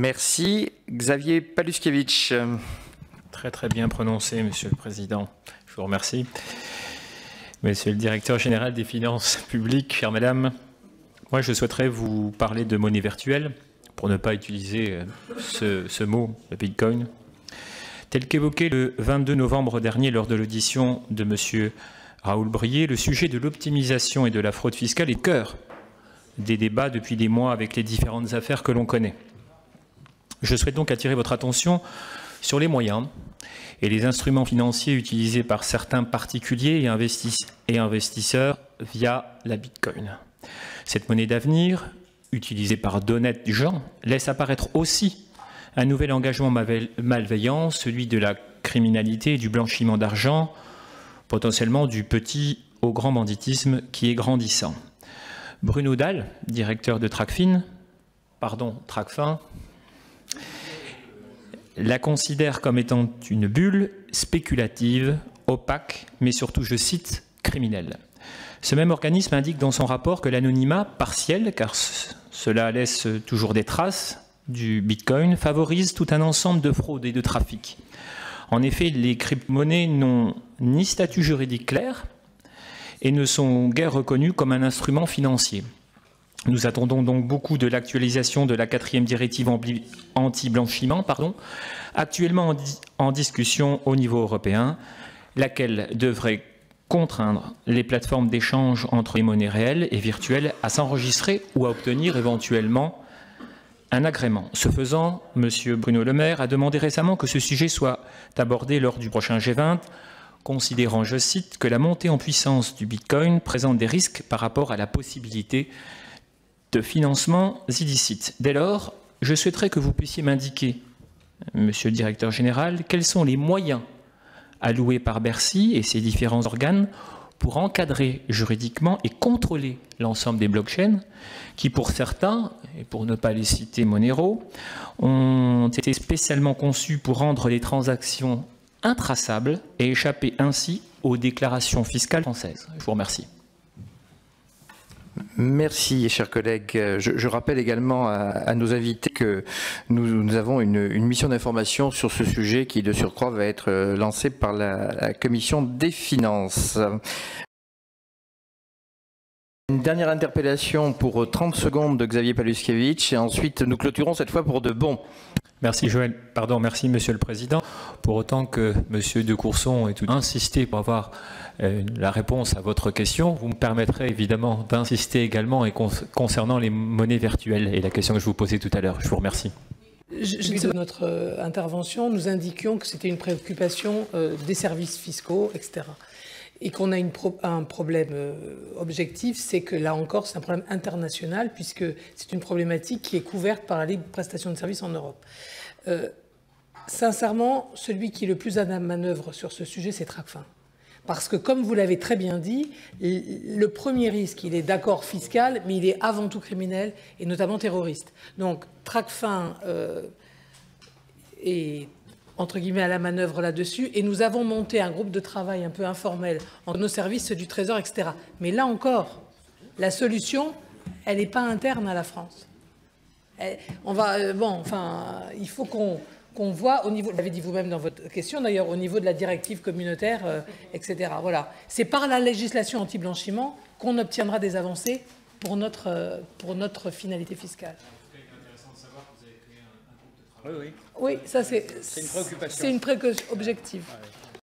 Merci. Xavier Paluskiewicz. Très très bien prononcé, Monsieur le Président. Je vous remercie. Monsieur le Directeur Général des Finances Publiques, chère Madame, moi je souhaiterais vous parler de monnaie virtuelle, pour ne pas utiliser ce mot, le Bitcoin. Tel qu'évoqué le 22 novembre dernier lors de l'audition de Monsieur Raoul Brier, le sujet de l'optimisation et de la fraude fiscale est au cœur des débats depuis des mois avec les différentes affaires que l'on connaît. Je souhaite donc attirer votre attention sur les moyens et les instruments financiers utilisés par certains particuliers et investisseurs via la Bitcoin. Cette monnaie d'avenir, utilisée par d'honnêtes gens, laisse apparaître aussi un nouvel engagement malveillant, celui de la criminalité et du blanchiment d'argent, potentiellement du petit au grand banditisme qui est grandissant. Bruno Dalle, directeur de Tracfin, la considère comme étant une bulle spéculative, opaque, mais surtout, je cite, criminelle. Ce même organisme indique dans son rapport que l'anonymat partiel, car cela laisse toujours des traces du Bitcoin, favorise tout un ensemble de fraudes et de trafics. En effet, les crypto-monnaies n'ont ni statut juridique clair et ne sont guère reconnues comme un instrument financier. Nous attendons donc beaucoup de l'actualisation de la 4e directive anti-blanchiment, actuellement en discussion au niveau européen, laquelle devrait contraindre les plateformes d'échange entre les monnaies réelles et virtuelles à s'enregistrer ou à obtenir éventuellement un agrément. Ce faisant, M. Bruno Le Maire a demandé récemment que ce sujet soit abordé lors du prochain G20, considérant, je cite, que la montée en puissance du Bitcoin présente des risques par rapport à la possibilité de financements illicites. Dès lors, je souhaiterais que vous puissiez m'indiquer, Monsieur le Directeur Général, quels sont les moyens alloués par Bercy et ses différents organes pour encadrer juridiquement et contrôler l'ensemble des blockchains qui, pour certains, et pour ne pas les citer Monero, ont été spécialement conçus pour rendre les transactions intraçables et échapper ainsi aux déclarations fiscales françaises. Je vous remercie. Merci, chers collègues. Je rappelle également à nos invités que nous avons une mission d'information sur ce sujet qui, de surcroît, va être lancée par la Commission des finances. Une dernière interpellation pour 30 secondes de Xavier Paluskiewicz et ensuite nous clôturons cette fois pour de bon. Merci Joël. Pardon, merci Monsieur le Président. Pour autant que Monsieur de Courson ait tout insisté pour avoir la réponse à votre question, vous me permettrez évidemment d'insister également concernant les monnaies virtuelles et la question que je vous posais tout à l'heure. Je vous remercie. De notre intervention, nous indiquions que c'était une préoccupation des services fiscaux, etc. Et qu'on a un problème objectif, c'est que là encore, c'est un problème international, puisque c'est une problématique qui est couverte par la Ligue de prestation de services en Europe. Sincèrement, celui qui est le plus à la manœuvre sur ce sujet, c'est Tracfin. Parce que, comme vous l'avez très bien dit, le premier risque, il est d'accord fiscal, mais il est avant tout criminel, et notamment terroriste. Donc, Tracfin est entre guillemets à la manœuvre là-dessus, et nous avons monté un groupe de travail un peu informel entre nos services, ceux du Trésor, etc. Mais là encore, la solution, elle n'est pas interne à la France. Il faut qu'on voit au niveau, vous l'avez dit vous-même dans votre question d'ailleurs, au niveau de la directive communautaire, etc. Voilà. C'est par la législation anti-blanchiment qu'on obtiendra des avancées pour notre finalité fiscale. Oui, ça c'est une préoccupation objective.